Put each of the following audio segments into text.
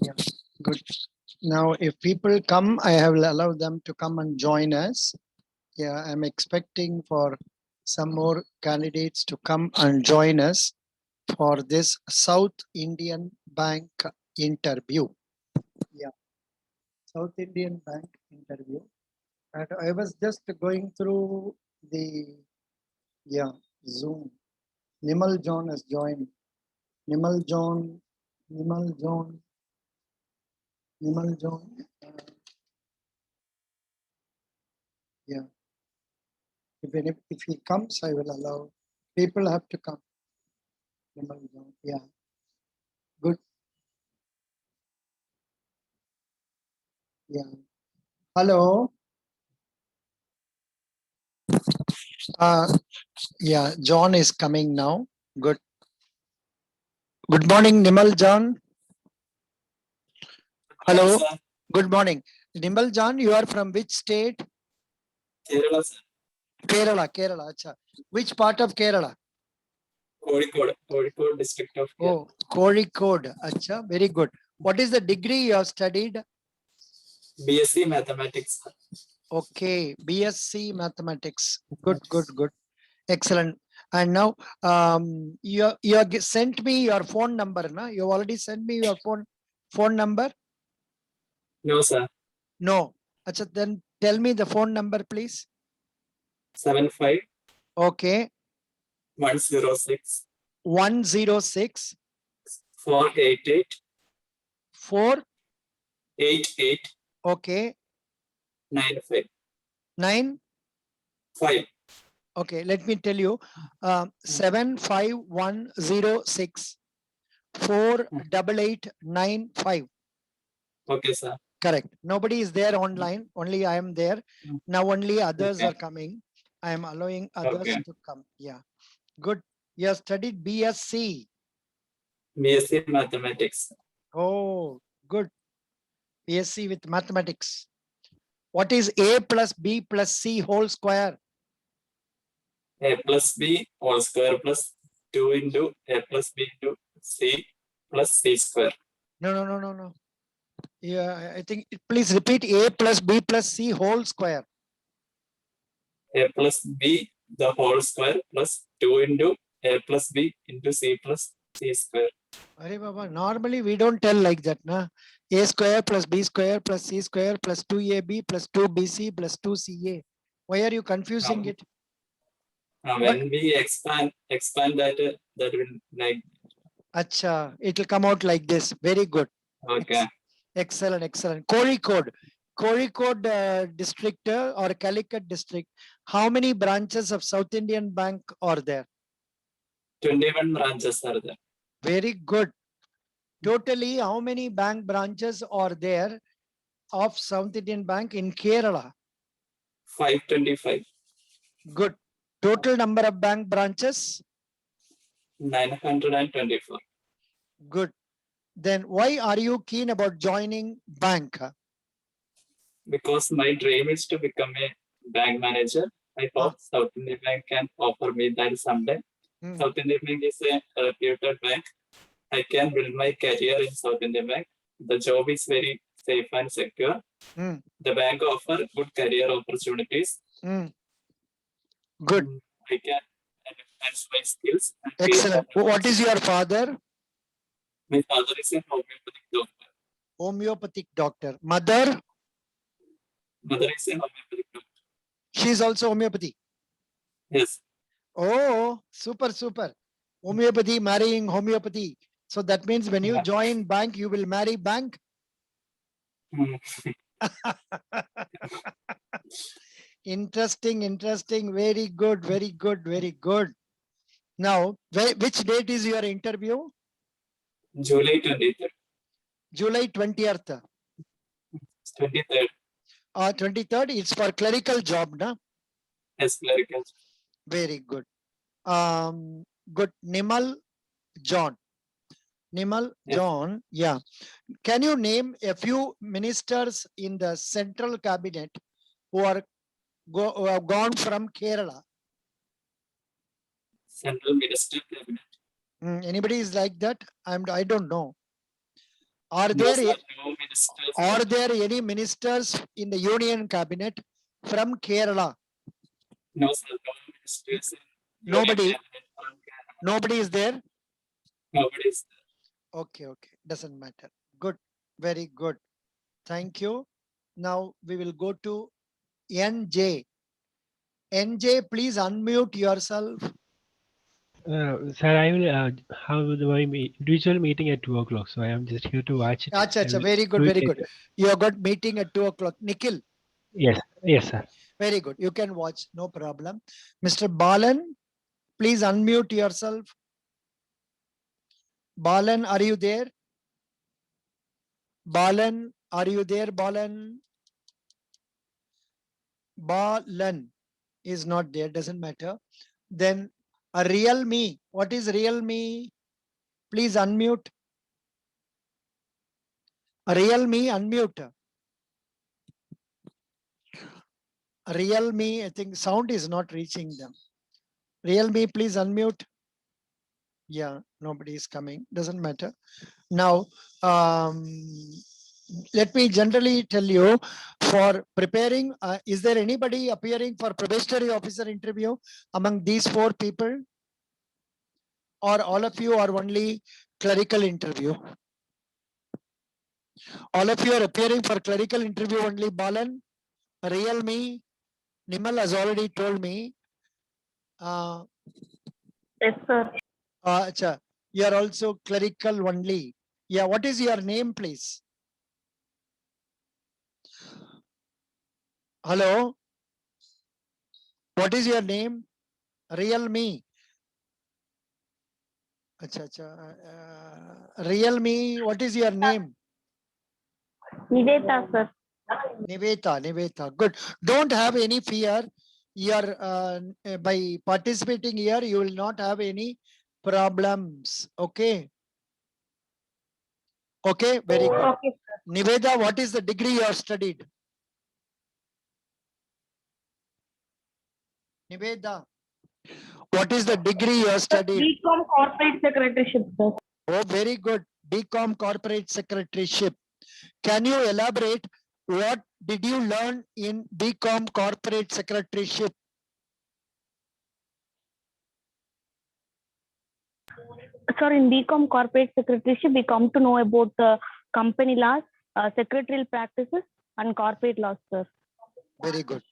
Yeah, good. Now, if people come, I have allowed them to come and join us. Yeah, I'm expecting for some more candidates to come and join us for this South Indian Bank interview. Yeah, South Indian Bank interview. And I was just going through the Zoom. Nimal John has joined. Nimal John, Nimal John, Nimal John. Yeah. If he comes, I will allow. People have to come. Yeah, good. Yeah. Hello. Yeah, John is coming now. Good. Good morning, Nimal John. Hello. Sir. Good morning. Nimal John, you are from which state? Kerala, sir. Kerala, Kerala. Acha. Which part of Kerala? Kozhikode district of Kerala. Oh, Kozhikode. Acha, very good. What is the degree you have studied? BSc Mathematics. Okay, BSc Mathematics. Good, good, good. Excellent. And now you sent me your phone number, na? You already sent me your phone number? No, sir. No. Achha, then tell me the phone number, please. 75. Okay. 106. 106. 488. 488. Okay. 95. 9. 5. Okay, let me tell you. 75106 48895. Okay, sir. Correct. Nobody is there online. Only I am there. Now only others are coming. I am allowing others to come. Yeah. Good. You have studied BSc. BSc Mathematics. Oh, good. BSc with mathematics. What is A plus B plus C whole square? A plus B whole square plus 2 into A plus B into C plus C square. No. Yeah, I think, please repeat. A plus B plus C whole square. A plus B the whole square plus 2 into A plus B into C plus C square. Arey Baba, normally we don't tell like that, na? A square plus B square plus C square plus 2AB plus 2BC plus 2CA. Why are you confusing it? When we expand that will like. Acha, it will come out like this. Very good. Okay. Excellent. Kozhikode district or Calicut district. How many branches of South Indian Bank are there? 21 branches are there. Very good. Totally, how many bank branches are there of South Indian Bank in Kerala? 525. Good. Total number of bank branches? 924. Good. Then why are you keen about joining bank? Because my dream is to become a bank manager. I hope South Indian Bank can offer me that someday. South Indian Bank is a reputed bank. I can build my career in South Indian Bank. The job is very safe and secure. The bank offers good career opportunities. Good. I can enhance my skills. Excellent. What is your father? My father is a homeopathic doctor. Homeopathic doctor. Mother? Mother is a homeopathic doctor. She is also homeopathy? Yes. Oh, super. Homeopathy, marrying homeopathy. So that means when you join bank, you will marry bank? Interesting. Very good. Now, which date is your interview? July 23rd. July 20th. 23rd. 23rd, it's for clerical job, na? Yes, clerical. Very good. Good. Nimal John. John, yeah. Can you name a few ministers in the central cabinet who have gone from Kerala? Central Minister Cabinet. Anybody is like that? I don't know. Are No, there sir, no ministers. are there any ministers in the union cabinet from Kerala? No, sir, no ministers. in Nobody. Union Cabinet from Kerala. Nobody is there. Nobody is there. Okay, okay, doesn't matter. Good, very good. Thank you. Now we will go to NJ. NJ, please unmute yourself. Sir, I will have my individual meeting at 2 o'clock, so I am just here to watch it. Acha, I acha, will very good, do it very good. later. You have got meeting at 2 o'clock. Nikhil, Yes, yes, sir. very good. You can watch, no problem. Mr. Balan, please unmute yourself. Balan, are you there? Balan, are you there, Balan? Balan is not there, doesn't matter. Then a real me. What is real me? Please unmute. A real me, unmute. Real me, I think sound is not reaching them. Real me, please unmute. Yeah, nobody is coming, doesn't matter. Now, let me generally tell you, for preparing, is there anybody appearing for probationary officer interview among these 4 people? Or all of you are only clerical interview? All of you are appearing for clerical interview only, Balan? Real me? Nimal has already told me. Yes, sir. Acha, you are also clerical only. Yeah, what is your name, please? Hello? What is your name? Real me. Acha, acha. Real me, what is your name? Niveta, sir. Niveta, Niveta. Good. Don't have any fear. You're by participating here, you will not have any problems. Okay. Okay, very good. Okay, sir. Niveda, what is the degree you have studied? Niveda, what is the degree you have studied? BCom Corporate Secretaryship, sir. Oh, very good. BCom Corporate Secretaryship. Can you elaborate what did you learn in BCom Corporate Secretaryship? Sir, in BCom Corporate Secretaryship, we come to know about the company laws, secretarial practices, and corporate laws, sir. Very good.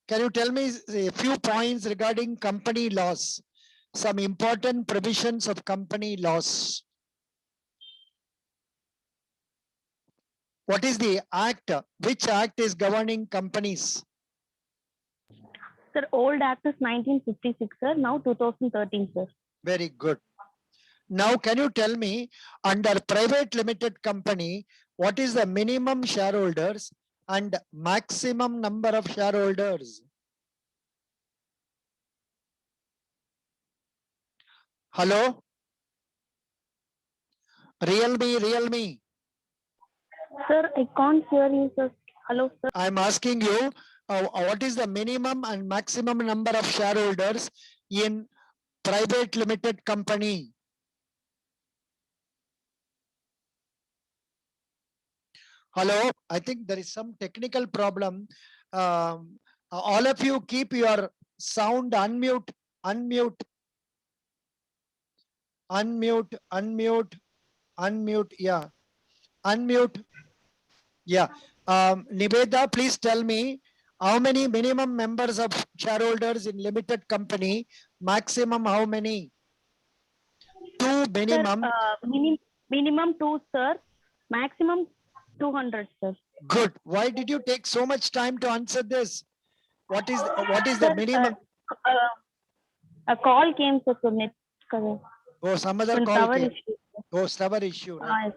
Can you tell me a few points regarding company laws? Some important provisions of company laws. What is the act? Which act is governing companies? Sir, old act is 1956, sir. Now 2013, sir. Very good. Now, can you tell me, under private limited company, what is the minimum shareholders and maximum number of shareholders? Hello? Real me. Sir, I can't hear you, sir. Hello, sir. I'm asking you, what is the minimum and maximum number of shareholders in private limited company? Hello, I think there is some technical problem. All of you keep your sound unmute, unmute, unmute, unmute, unmute. Yeah, unmute. Yeah. Niveda, please tell me how many minimum members of shareholders in limited company, maximum how many? 2 minimum. Sir, minimum 2, sir. Maximum 200, sir. Good. Why did you take so much time to answer this? What is the Sir, minimum? a call came, sir, to net. Oh, some other Some call tower came. issue. Oh, server issue. Right?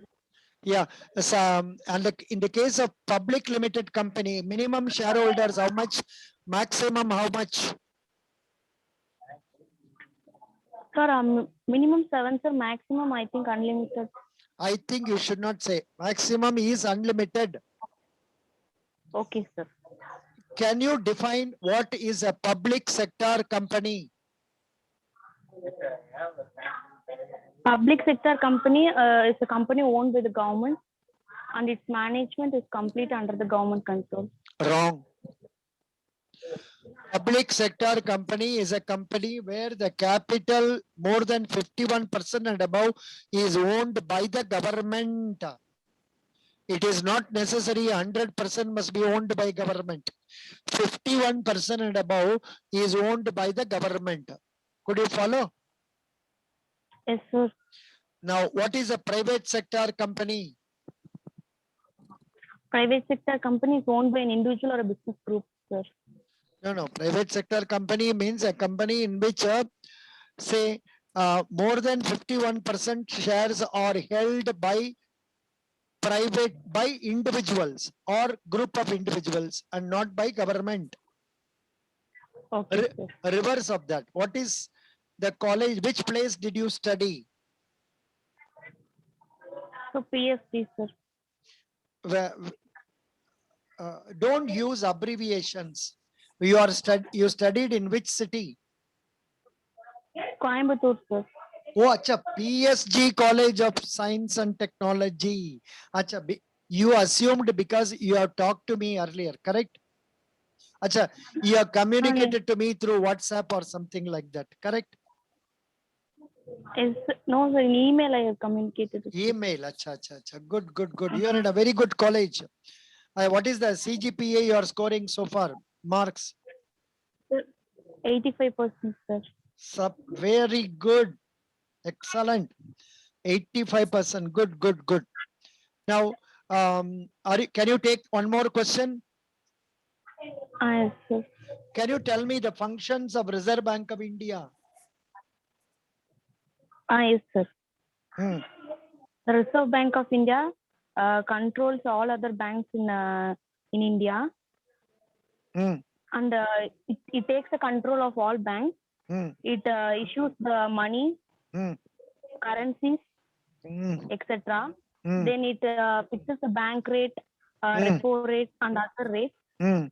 Yes. Yeah. And in the case of public limited company, minimum shareholders, how much? Maximum, how much? Sir, minimum 7, sir. Maximum, I think, unlimited. I think you should not say. Maximum is unlimited. Okay, sir. Can you define what is a public sector company? Public sector company is a company owned by the government. and its management is complete under the government control. Wrong. Public sector company is a company where the capital more than 51% and above is owned by the government. It is not necessary 100% must be owned by government. 51% and above is owned by the government. Could you follow? Yes, sir. Now, what is a private sector company? Private sector company is owned by an individual or a business group, sir. No. Private sector company means a company in which, say, more than 51% shares are held by individuals or group of individuals and not by government. Okay, sir. Reverse of that. What is the college? Which place did you study? So PSG, sir. Don't use abbreviations. You studied in which city? Coimbatore, sir. Oh, acha, PSG College of Science and Technology. Acha, you assumed because you have talked to me earlier, correct? Acha, you have communicated to me through WhatsApp or something like that, correct? Yes, no, sir. In email I have communicated. Email, acha. Good. You are in a very good college. What is the CGPA you are scoring so far? Marks? 85%, sir. Very good. Excellent. 85%. Good. Now, can you take one more question? Yes, sir. Can you tell me the functions of Reserve Bank of India? Yes, sir. Hmm. The Reserve Bank of India controls all other banks in India, Hmm. and it takes the control of all banks. Hmm. It issues the money, Hmm. currencies, Hmm. etc. Hmm. Then it fixes the bank rate, repo rate, and other rates. Hmm.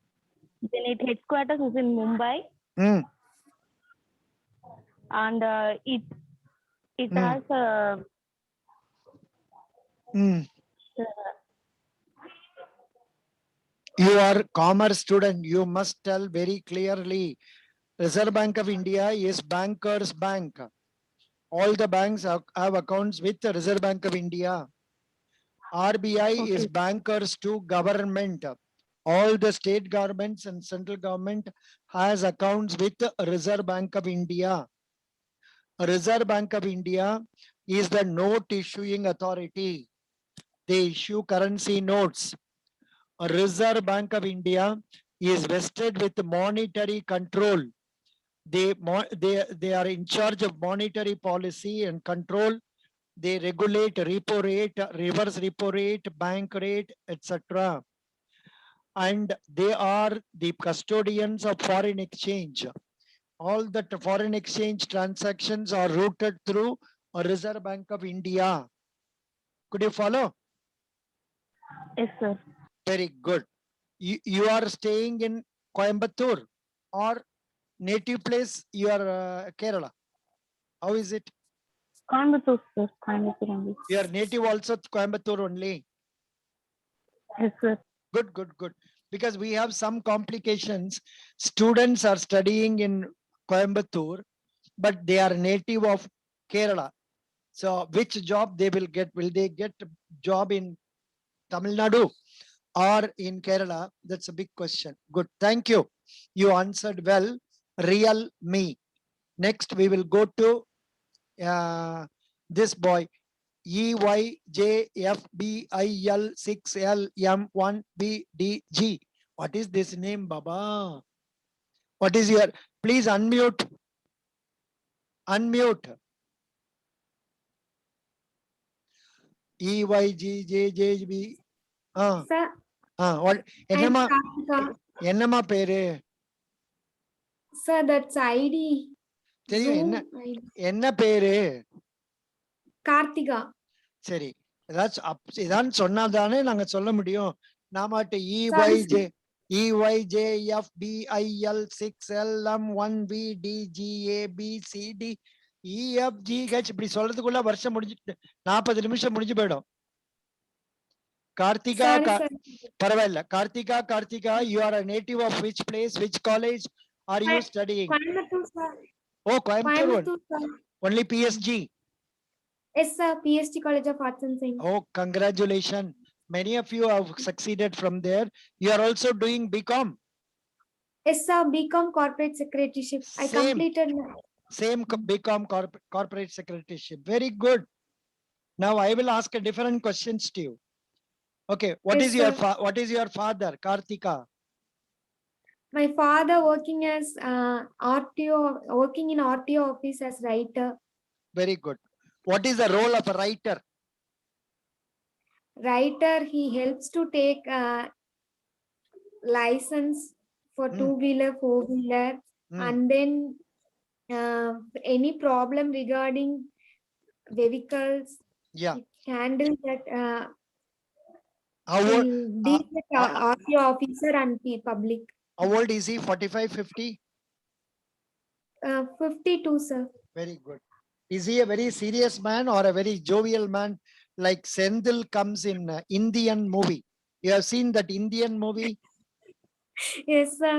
Then its headquarters is in Mumbai, Hmm. and it Hmm. has Hmm. You are commerce student. You must tell very clearly. Reserve Bank of India is bankers' bank. All the banks have accounts with the Reserve Bank of India. RBI is bankers to government. All the state governments and central government has accounts with the Reserve Bank of India. Reserve Bank of India is the note issuing authority. They issue currency notes. Reserve Bank of India is vested with monetary control. They are in charge of monetary policy and control. They regulate repo rate, reverse repo rate, bank rate, etc. And they are the custodians of foreign exchange. All the foreign exchange transactions are routed through a Reserve Bank of India. Could you follow? yes, sir. Very good. You are staying in Coimbatore or native place you are Kerala? How is it? Coimbatore, sir. Coimbatore only. Your native also Coimbatore only. Yes, sir. Good. Because we have some complications. Students are studying in Coimbatore, but they are native of Kerala. So which job they will get? Will they get a job in Tamil Nadu or in Kerala? That's a big question. Good. Thank you. You answered well. Real me. Next, we will go to this boy. EYJFBIL6LM1BDG. What is this name, Baba? What is your? Please unmute. Unmute. EYGJJB. Sir, What? I'm Ennama Karthika. Pere. Sir, that's ID. தெரியும் Zoom ID. என்ன பேரு? Karthika. சரி, இதான் சொன்னாதானே நாங்க சொல்ல முடியும். நாமாட்டு Sorry, EYJFBIL6LM1BDGABCDEFGH இப்படி சொல்றதுக்குள்ள வருஷம் முடிஞ்சு 40 நிமிஷம் முடிஞ்சு போயிடும். Kartika, Sorry, sir. Paravalla. Kartika, you are a native of which place, which college are you studying? Coimbatore, sir. Oh, Coimbatore one. Coimbatore, sir. Only PSG. Yes, sir. PST College of Arts and Science. Oh, congratulations. Many of you have succeeded from there. You are also doing BCom. Yes, sir. BCom Corporate Secretaryship. I Same. completed. Same BCom corporate secretaryship. Very good. Now I will ask a different questions to you. Okay, what Yes, is your sir. what is your father, Kartika? My father working as RTO, working in RTO office as writer. Very good. What is the role of a writer? Writer, he helps to take license for Hmm. two-wheeler, four-wheeler, and then any problem regarding vehicles, Yeah. he handle that. How old, He'll deal with RTO officer and the public. how old is he? 45, 50? 52, sir. Very good. Is he a very serious man or a very jovial man? Like Sendil comes in Indian movie. You have seen that Indian movie? Yes, sir.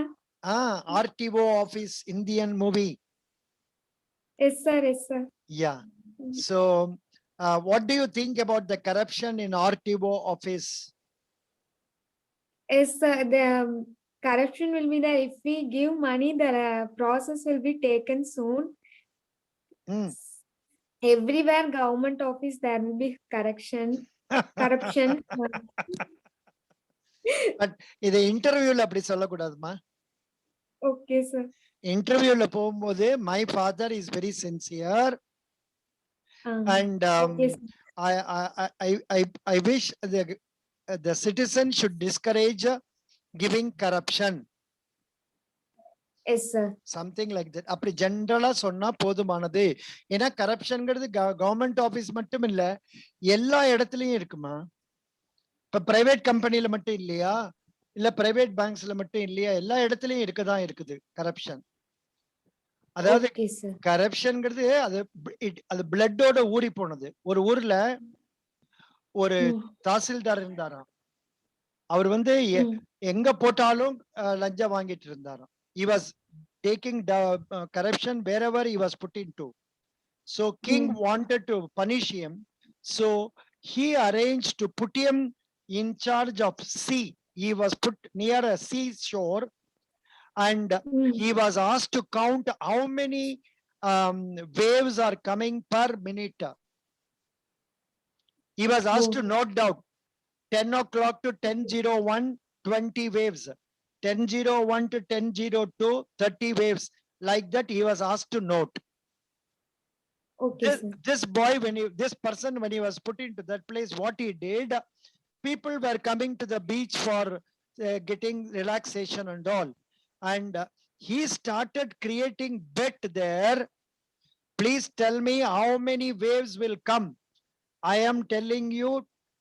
RTO office Indian movie. Yes, sir. Yes, sir. Yeah. So what do you think about the corruption in RTO office? Yes, sir. The corruption will be there. If we give money, the process will be taken soon. Hmm. Everywhere government office, there will be corruption. But இது இன்டர்வியூல அப்படி சொல்லக்கூடாதுமா. Okay, sir. இன்டர்வியூல போகும்போது my father is very sincere and Okay, sir. I wish the citizen should discourage giving corruption. Yes, sir. Something like that. அப்படி ஜெனரலா சொன்னா போதுமானது. ஏன்னா கரப்ஷன்ங்கிறது கவர்மெண்ட் ஆபீஸ் மட்டும் இல்ல, எல்லா இடத்துலயும் இருக்குமா. இப்ப பிரைவேட் கம்பெனில மட்டும் இல்லையா, இல்ல பிரைவேட் பேங்க்ஸ்ல மட்டும் இல்லையா, எல்லா இடத்துலயும் இருக்கதான் இருக்குது கரப்ஷன். அதாவது Okay, sir. கரப்ஷன்ங்கிறது அது பிளட்டோட ஊறி போனது. ஒரு ஊர்ல ஒரு தாசில்தார் இருந்தாராம். அவர் வந்து எங்க போட்டாலும் லஞ்சம் வாங்கிட்டு இருந்தாராம். He was taking corruption wherever he was put into. So king wanted to punish him. So he arranged to put him in charge of sea. He was put near a seashore and he was asked to count how many waves are coming per minute. He was asked to note down 10 o'clock to 10:01, 20 waves. 10:01 to 10:02, 30 waves. Like that, he was asked to note. Okay, sir. This boy, this person, when he was put into that place, what he did, people were coming to the beach for getting relaxation and all. And he started creating bet there. Please tell me how many waves will come. I am telling you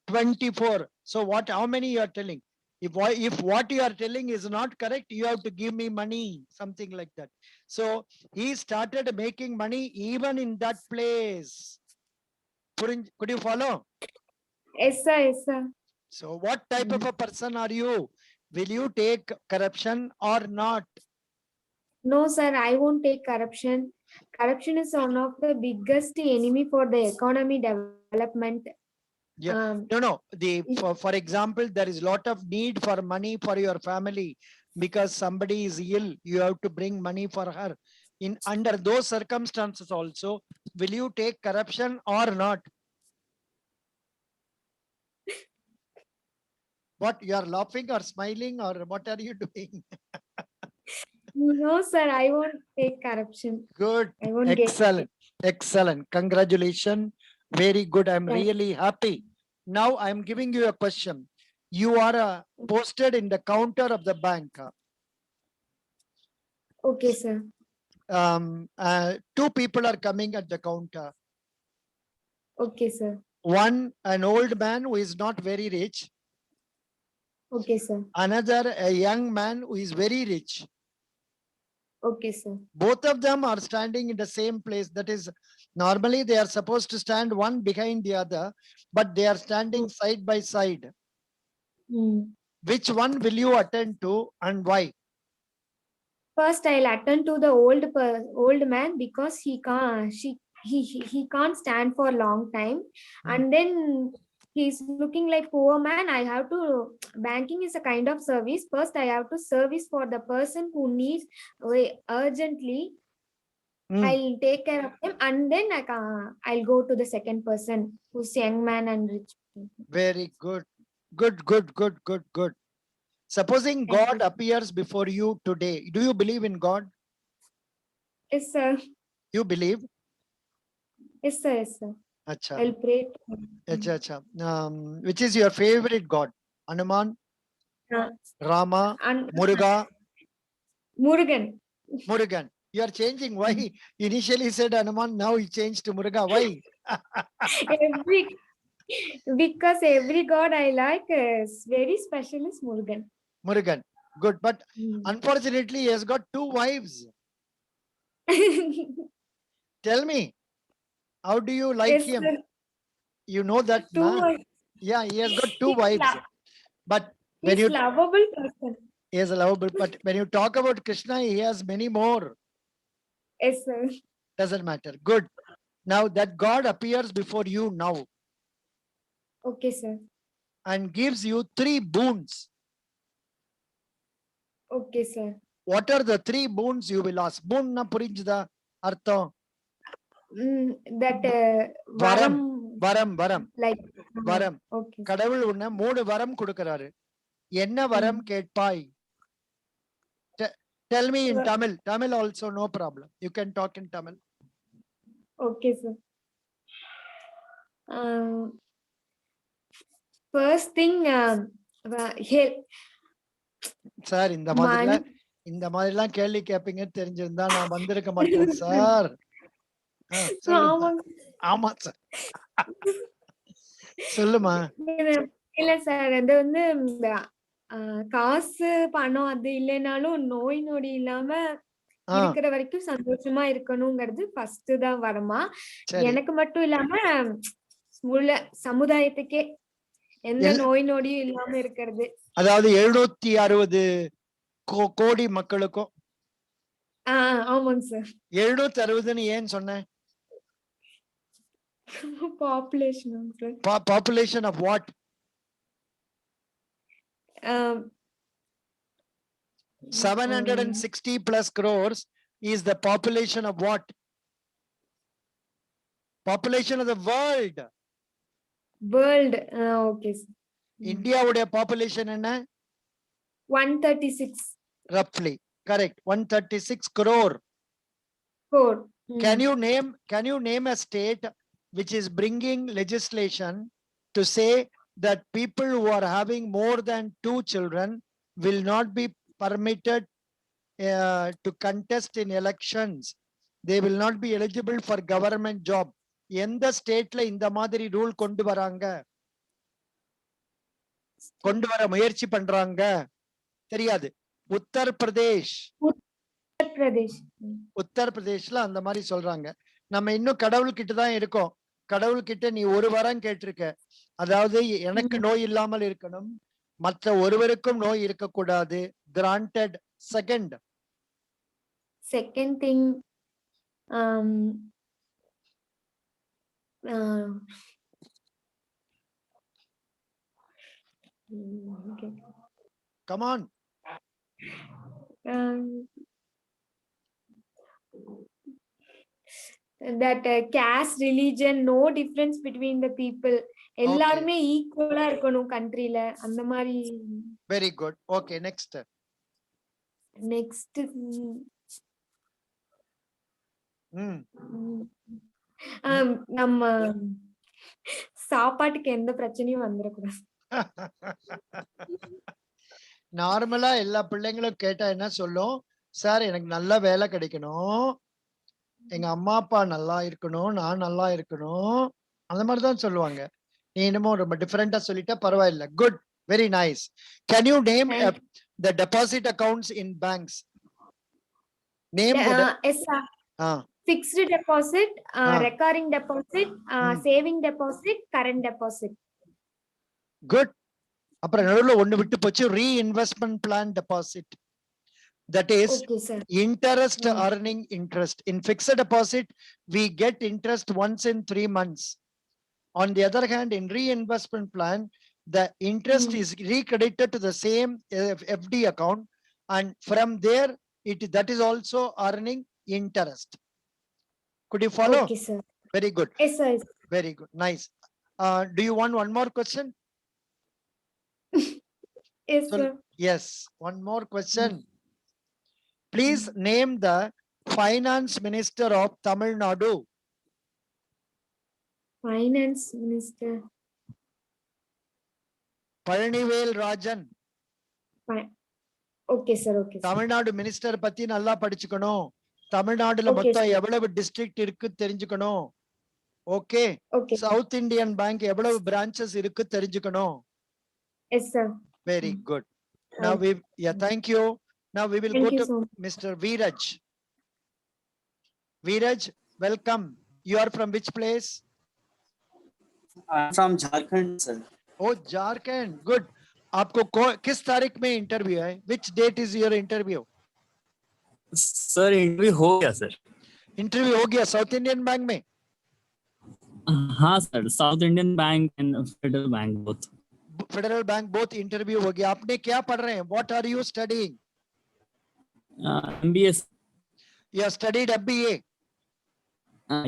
24. So how many you are telling? If what you are telling is not correct, you have to give me money, something like that. So he started making money even in that place. Could you follow? Yes, sir. Yes, sir. So what type of a person are you? Will you take corruption or not? No, sir, I won't take corruption. Corruption is one of the biggest enemy for the economy development. Yeah. No. For example, there is a lot of need for money for your family because somebody is ill. You have to bring money for her. Under those circumstances also, will you take corruption or not? What, you are laughing or smiling or what are you doing? No, sir, I won't take corruption. Good. I won't Excellent. Excellent. Congratulations. Very good. I'm really happy. Now I'm giving you a question. You are posted in the counter of the bank. Okay, sir. Two people are coming at the counter. Okay, sir. One, an old man who is not very rich. Okay, sir. Another, a young man who is very rich. Okay, sir. Both of them are standing in the same place. That is, normally they are supposed to stand one behind the other, but they are standing side by side. Which one will you attend to and why? First, I'll attend to the old man because he can't stand for a long time, and then he's looking like poor man. I have to banking is a kind of service. First, I have to service for the person who needs urgently. I'll take care of him, and then I'll go to the second person who's young man and rich. Very good. Good. Supposing Thank God appears before you today, do you believe in God? Yes, sir. You believe? Yes, sir. Yes, sir. Acha. I'll pray. Acha. Which is your favorite God? Hanuman, Rama, And Muruga, Murugan. Murugan. You are changing. Why? Initially said Hanuman, now you changed to Muruga. Why? Because every god I like is very special is Murugan. Murugan. Good. But unfortunately, he has got 2 wives. Tell me, how do you like Yes, him? sir. You know that, Two na? wives. Yeah, he has got 2 He's wives. But when He's you lovable person. he is lovable, but when you talk about Krishna, he has many more. Yes, sir. Doesn't matter. Good. Now that God appears before you now Okay, sir. and gives you 3 boons. Okay, sir. What are the 3 boons you will ask? Boon na purinjda artham. That Varam. like Varam. Okay. கடவுள் உன்னை 3 வரம் கொடுக்கிறாரு. என்ன வரம் கேட்பாய்? Tell me in Tamil. Tamil also, no problem. You can talk in Tamil. Okay, sir. First thing, help. Sir இந்த மாதிரிலாம் கேள்வி கேட்பீங்க தெரிஞ்சிருந்தா நான் வந்திருக்க மாட்டேன் சார். ஆமா சார். சொல்லுமா. இல்ல சார், அது வந்து காசு பணம் அது இல்லைனாலும் நோய் நொடி இல்லாம இருக்கிற வரைக்கும் சந்தோஷமா இருக்கணுங்கிறது ஃபர்ஸ்ட் தான் வரமா. எனக்கு மட்டும் இல்லாம உள்ள சமுதாயத்துக்கே எந்த நோய் நொடியும் இல்லாம இருக்கிறது. அதாவது 760 கோடி மக்களுக்கும். ஆமாங்க சார். 760 ஏன் சொன்னேன்? Population sir. Population of what? 760 plus crores is the population of what? Population of the world. Okay. India உடைய population என்ன? 136. Roughly. Correct. 136 crore. Can you name a state which is bringing legislation to say that people who are having more than 2 children will not be permitted to contest in elections? They will not be eligible for government job. எந்த ஸ்டேட்ல இந்த மாதிரி rule கொண்டு வர முயற்சி பண்றாங்க தெரியாது. உத்தரப்பிரதேஷ்ல அந்த மாதிரி சொல்றாங்க. நம்ம இன்னும் கடவுள்கிட்ட தான் இருக்கோம். கடவுள்கிட்ட நீ 1 வரம் கேட்டிருக்க. அதாவது எனக்கு நோய் இல்லாமல் இருக்கணும், மற்ற ஒருவருக்கும் நோய் இருக்கக்கூடாது. Granted. Second thing, okay. Come on. That caste, religion, no difference between the people. எல்லாருமே ஈக்குவலா இருக்கணும் கண்ட்ரில, அந்த மாதிரி. Very good. Okay, next. நம்ம சாப்பாட்டுக்கு எந்த பிரச்சனையும் வந்துடக்கூடாது. நார்மலா எல்லா பிள்ளைங்களும் கேட்டா என்ன சொல்லும்? சார் எனக்கு நல்ல வேலை கிடைக்கணும், எங்க அம்மா அப்பா நல்லா இருக்கணும், நான் நல்லா இருக்கணும், அந்த மாதிரிதான் சொல்லுவாங்க. நீ என்னமோ ரொம்ப டிஃபரெண்டா சொல்லிட்டா பரவாயில்ல. Good, very nice. Can you name the deposit accounts in banks? Name fixed deposit, recurring deposit, saving deposit, current deposit. Good. அப்புறம் நடுவுல ஒண்ணு விட்டு போச்சு, reinvestment plan deposit. That is Okay, sir. interest Hmm. earning interest. In fixed deposit, we get interest once in 3 months. On the other hand, in reinvestment plan, the interest is recredited to the same FD account, and from there, that is also earning interest. Could you follow? Okay, sir. Very good. Yes, sir. Very good. Nice. Do you want one more question? Yes, So, sir. yes, one more question. Please name the finance minister of Tamil Nadu. Finance Minister. Palanivel Rajan. Okay, sir. Okay, sir. Tamil Nadu minister பத்தி நல்லா படிச்சுக்கணும். தமிழ்நாடுல Okay, மொத்தம் sir. எவ்வளவு district இருக்கு தெரிஞ்சுக்கணும். Okay. Okay. South Indian bank எவ்வளவு branches இருக்கு தெரிஞ்சுக்கணும். Yes, sir. Very good. Now thank you. Now we will Thank go you to so much. Mr. Veeraj. Veeraj, welcome. You are from which place? I'm from Jharkhand, sir. Oh, Jharkhand. Good. आपको किस तारीख में interview है? Which date is your interview? Sir interview हो गया sir. Interview हो गया south Indian bank में? हाँ sir, south Indian bank and federal bank both. Federal bank both interview हो गया. आपने क्या पढ़ रहे हैं? What are you studying? MBA. You have studied MBA.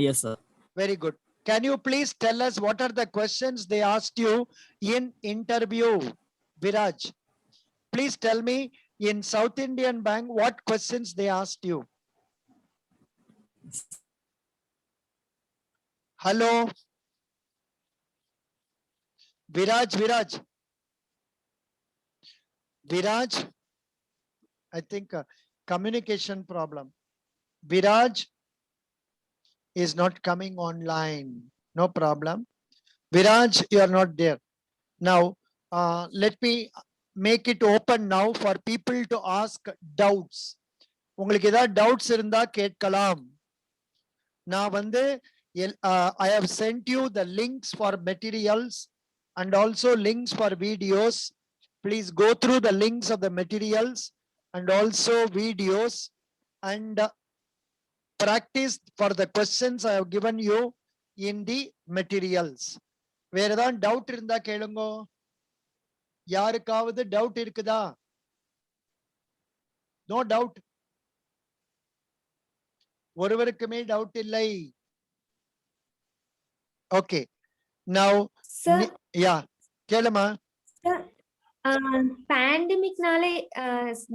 Yes sir. Very good. Can you please tell us what are the questions they asked you in interview? Viraj, please tell me in South Indian Bank what questions they asked you. Hello. Viraj. I think communication problem. Viraj is not coming online. No problem. Viraj, you are not there. Now, let me make it open now for people to ask doubts. உங்களுக்கு ஏதாவது doubts இருந்தா கேட்கலாம். நான் வந்து I have sent you the links for materials and also links for videos. Please go through the links of the materials and also videos and practice for the questions I have given you in the materials. வேற ஏதாவது doubt இருந்தா கேளுங்க. யாருக்காவது doubt இருக்குதா? No doubt. ஒருவருக்குமே doubt இல்லை. Okay. Now Sir. Yeah, கேளுமா. Sir, பேண்டமிக்னாலே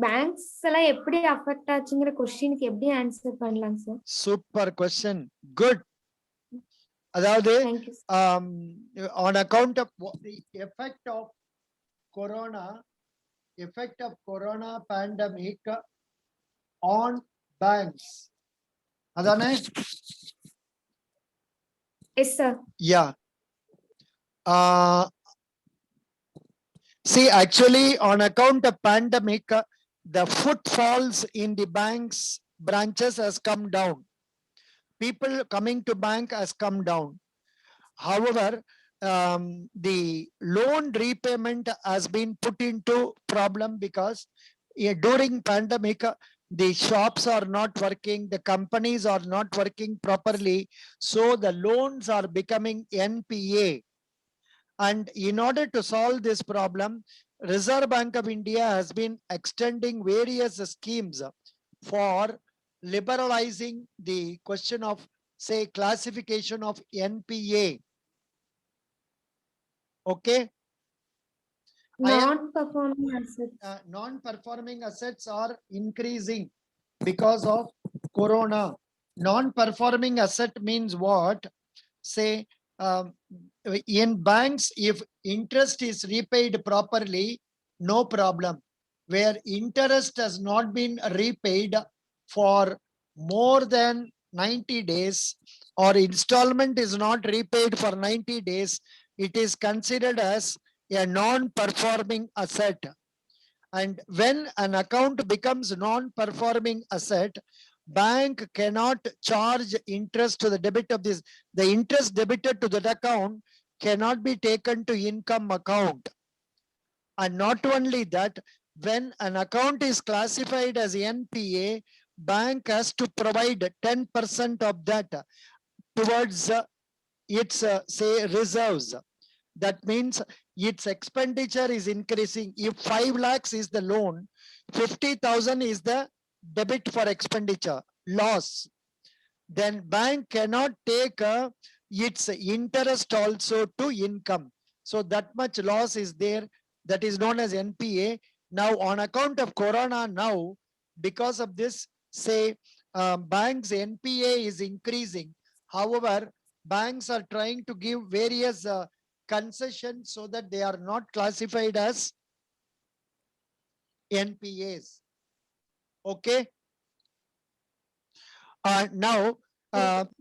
பேங்க்ஸ் எல்லாம் எப்படி அஃபெக்ட் ஆச்சுங்கிற क्वेश्चनக்கு எப்படி ஆன்சர் பண்ணலாம் சார்? Super question. குட். அதாவது on account of the effect of corona pandemic on banks. அதானே? Yes sir. Yeah. See, actually on account of pandemic, the footfalls in the banks branches has come down. People coming to bank has come down. However, the loan repayment has been put into problem because during pandemic, the shops are not working, the companies are not working properly, so the loans are becoming NPA. And in order to solve this problem, Reserve Bank of India has been extending various schemes for liberalizing the question of, say, classification of NPA. Okay. Non-performing assets. Non-performing assets are increasing because of corona. Non-performing asset means what? Say, in banks, if interest is repaid properly, no problem. Where interest has not been repaid for more than 90 days or installment is not repaid for 90 days, it is considered as a non-performing asset. And when an account becomes non-performing asset, bank cannot charge interest to the debit of this. The interest debited to that account cannot be taken to income account. And not only that, when an account is classified as NPA, bank has to provide 10% of that towards its say reserves. That means its expenditure is increasing. If 5 lakhs is the loan, 50,000 is the debit for expenditure, loss. Then bank cannot take its interest also to income. So that much loss is there. That is known as NPA. Now on account of Corona now, because of this, say banks NPA is increasing. However, banks are trying to give various concessions so that they are not classified as NPAs. Okay. Now,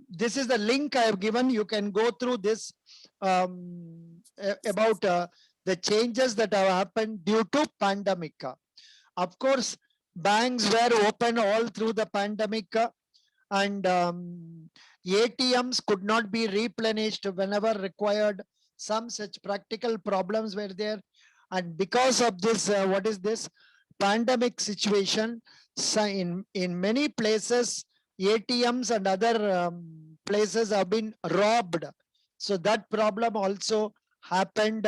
this is the link I have given. You can go through this about the changes that have happened due to pandemic. Of course, banks were open all through the pandemic, and ATMs could not be replenished whenever required. Some such practical problems were there. And because of this, what is this pandemic situation, so in many places, ATMs and other places have been robbed. So that problem also happened.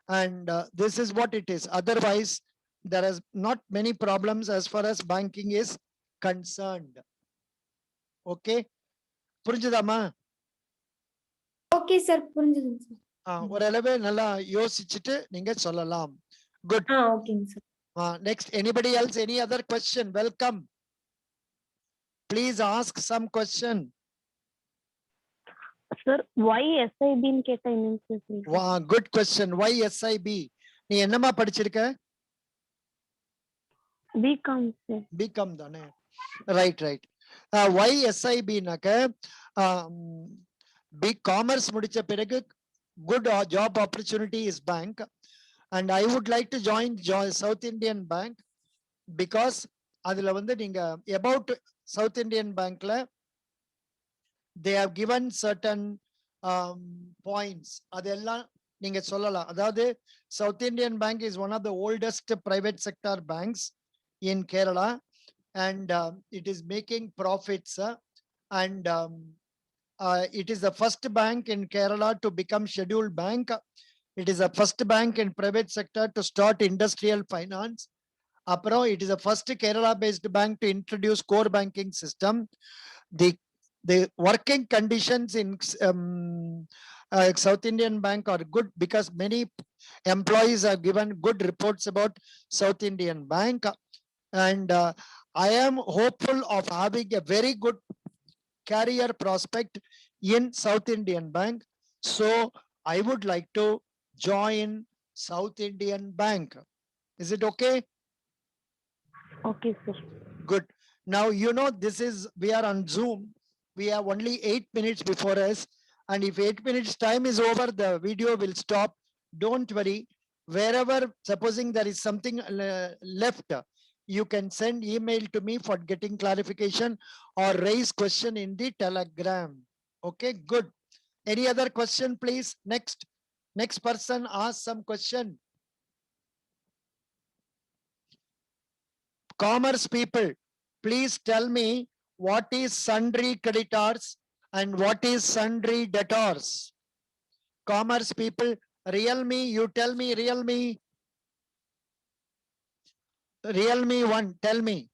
And this is what it is. Otherwise, there is not many problems as far as banking is concerned. Okay. புரிஞ்சுதாமா? Okay sir, புரிஞ்சுதுங்க sir. ஓரளவு நல்லா யோசிச்சுட்டு நீங்க சொல்லலாம். Good. ஓகேங்க sir. Next, anybody else, any other question? Welcome. Please ask some question. Sir, why SIB ன்னு கேட்டா என்னன்னு sir? Good question. Why SIB? நீ என்னமா படிச்சிருக்க? BCom sir. BCom தானே? Right, right. Why SIB நாக்க commerce முடிச்ச பிறகு good job opportunity is bank, and I would like to join South Indian Bank because அதுல வந்து நீங்க about South Indian Bankல they have given certain points. அதெல்லாம் நீங்க சொல்லலாம். அதாவது South Indian Bank is one of the oldest private sector banks in Kerala, and it is making profits, and it is the first bank in Kerala to become scheduled bank. It is the first bank in private sector to start industrial finance. It is the first Kerala based bank to introduce core banking system. The working conditions in South Indian Bank are good because many employees have given good reports about South Indian Bank, and I am hopeful of having a very good career prospect in South Indian Bank. So I would like to join South Indian Bank. Is it okay? Okay, sir. Good. Now, you know, we are on Zoom. We have only 8 minutes before us. And if 8 minutes time is over, the video will stop. Don't worry. Wherever, supposing there is something left, you can send email to me for getting clarification or raise question in the Telegram. Okay, good. Any other question, please? Next person ask some question. Commerce people, please tell me what is sundry creditors and what is sundry debtors. Commerce people, Realme, you tell me, Realme. Realme 1, tell me.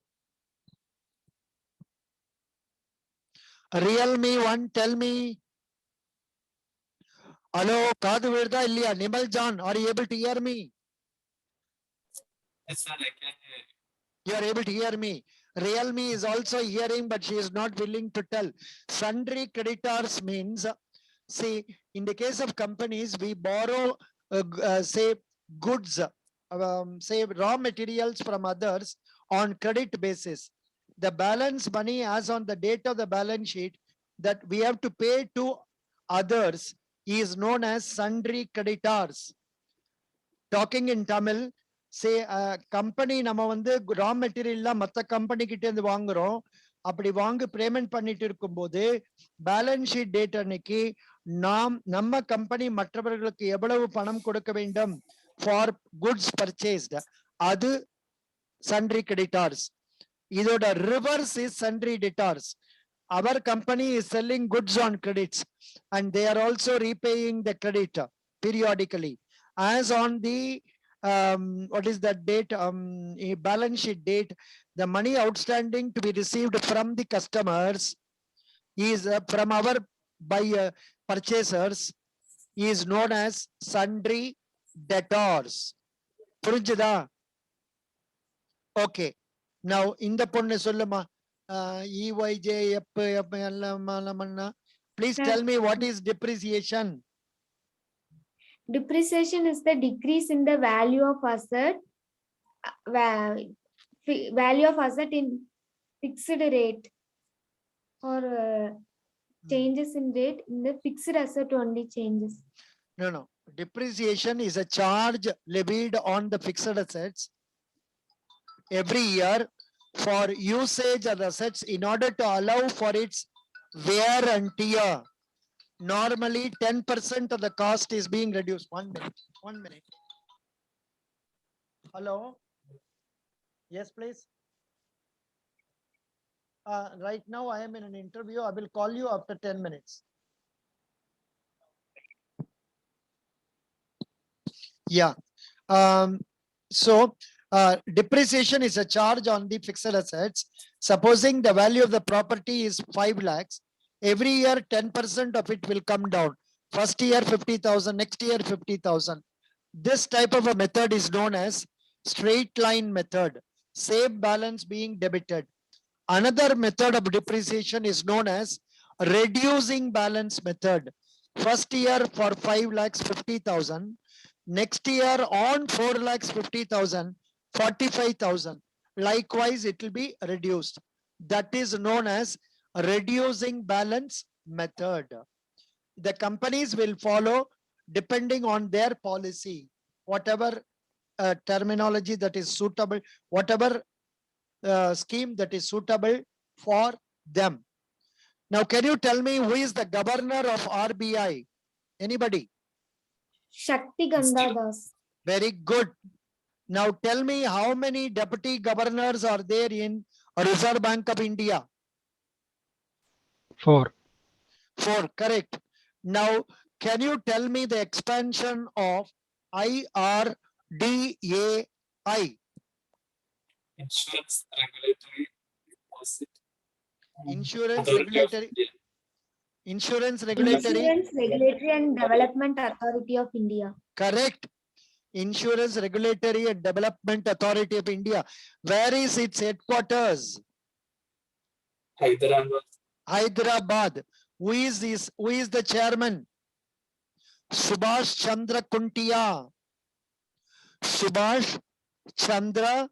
Realme 1, tell me. Hello, Kadu Virda Ilya, Nimal John, are you able to hear me? Yes, sir, I can hear you. You are able to hear me. Realme is also hearing, but she is not willing to tell. Sundry creditors means, see, in the case of companies, we borrow, say, goods, say, raw materials from others on credit basis. The balance money as on the date of the balance sheet that we have to pay to others is known as sundry creditors. Talking in Tamil, say company நம்ம வந்து raw material மத்த company கிட்ட இருந்து வாங்குறோம். அப்படி வாங்க payment பண்ணிட்டு இருக்கும்போது பேலன்ஸ் ஷீட் டேட் அன்னைக்கு நம்ம கம்பெனி மற்றவர்களுக்கு எவ்வளவு பணம் கொடுக்க வேண்டும் for goods purchased. Adu sundry creditors. Idoda reverse is sundry debtors. Our company is selling goods on credits and they are also repaying the credit periodically. As on the what is that date? A balance sheet date, the money outstanding to be received from the customers is from our purchasers is known as sundry debtors. புரிஞ்சுதா? Okay. Now இந்த பொண்ணு சொல்லுமா. EYJF எல்லாம் please Sir. tell me what is depreciation. Depreciation is the decrease in the value of asset, value of asset in fixed rate, or changes in rate in the fixed asset only changes. No. Depreciation is a charge levied on the fixed assets every year for usage of assets in order to allow for its wear and tear. Normally 10% of the cost is being reduced. 1 minute. 1 minute. Hello. Yes, please. Right now I am in an interview. I will call you after 10 minutes. Yeah. So depreciation is a charge on the fixed assets. Supposing the value of the property is 5 lakhs, every year 10% of it will come down. First year 50,000, next year 50,000. This type of a method is known as straight line method, same balance being debited. Another method of depreciation is known as reducing balance method. First year for 5 lakhs 50,000. Next year on 4 lakhs 50,000, 45,000. Likewise, it will be reduced. That is known as reducing balance method. The companies will follow depending on their policy, whatever terminology that is suitable, whatever scheme that is suitable for them. Now, can you tell me who is the governor of RBI? Anybody? Shakti Ganda Das. Very good. Now tell me how many deputy governors are there in Reserve Bank of India? 4. 4, correct. Now, can you tell me the expansion of IRDAI? Insurance Regulatory Deposit. Insurance Authority of Regulatory. India. Insurance Regulatory. Insurance Regulatory and Development Authority of India. Correct. Insurance Regulatory and Development Authority of India. Where is its headquarters? Hyderabad. Hyderabad. Who is this? Who is the chairman? Subhash Chandra Kuntia. Subhash Chandra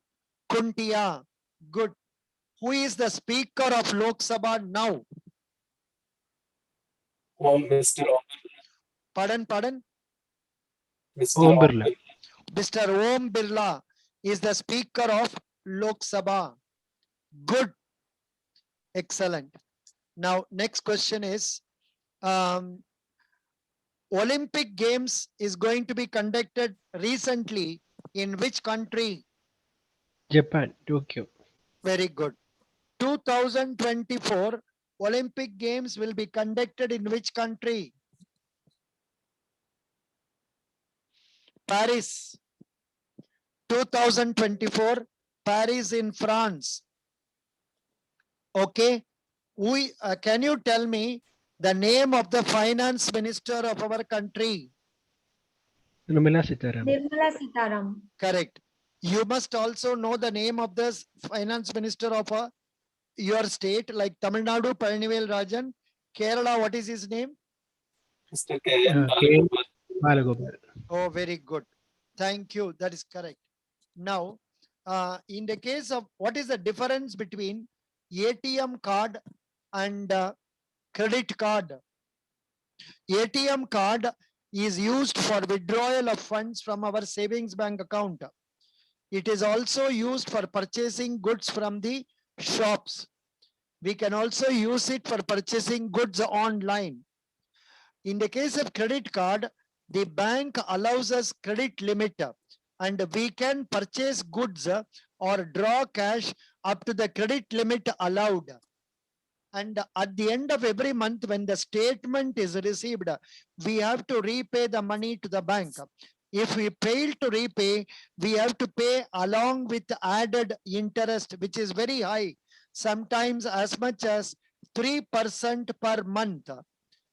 Kuntia. Good. Who is the speaker of Lok Sabha now? Mr. Om. Pardon? Mr. Om Om Birla. Mr. Om Birla is the speaker of Lok Sabha. Good. Excellent. Now, next question is, Olympic Games is going to be conducted recently in which country? Japan, Tokyo. Very good. 2024 Olympic Games will be conducted in which country? Paris. 2024 Paris in France. Okay. Can you tell me the name of the finance minister of our country? Nirmala Sitaraman. Nirmala Sitaram. Correct. You must also know the name of the finance minister of your state, like Tamil Nadu, Palanivel Rajan. Kerala, what is his name? Mr. K.N. K.N. Balagopal. Balagopal. Oh, very good. Thank you. That is correct. Now, in the case of what is the difference between ATM card and credit card? ATM card is used for withdrawal of funds from our savings bank account. It is also used for purchasing goods from the shops. We can also use it for purchasing goods online. In the case of credit card, the bank allows us credit limit and we can purchase goods or draw cash up to the credit limit allowed. And at the end of every month, when the statement is received, we have to repay the money to the bank. If we fail to repay, we have to pay along with added interest, which is very high, sometimes as much as 3% per month.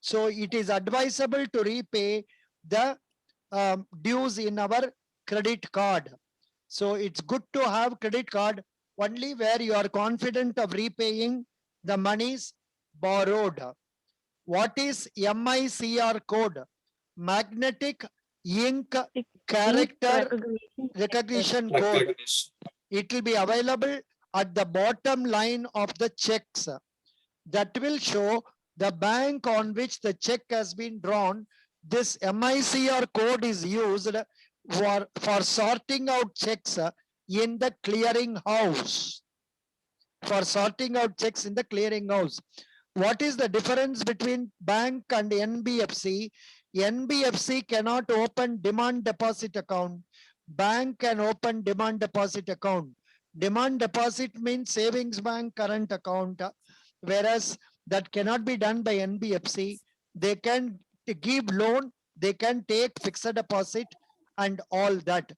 So it is advisable to repay the dues in our credit card. So it's good to have credit card only where you are confident of repaying the monies borrowed. What is MICR code? Magnetic Ink Character Recognition Code. Recognition. It will be available at the bottom line of the checks. That will show the bank on which the check has been drawn. This MICR code is used for sorting out checks in the clearing house. For sorting out checks in the clearing house. What is the difference between bank and NBFC? NBFC cannot open demand deposit account. Bank can open demand deposit account. Demand deposit means savings bank current account, whereas that cannot be done by NBFC. They can give loan, they can take fixed deposit and all that.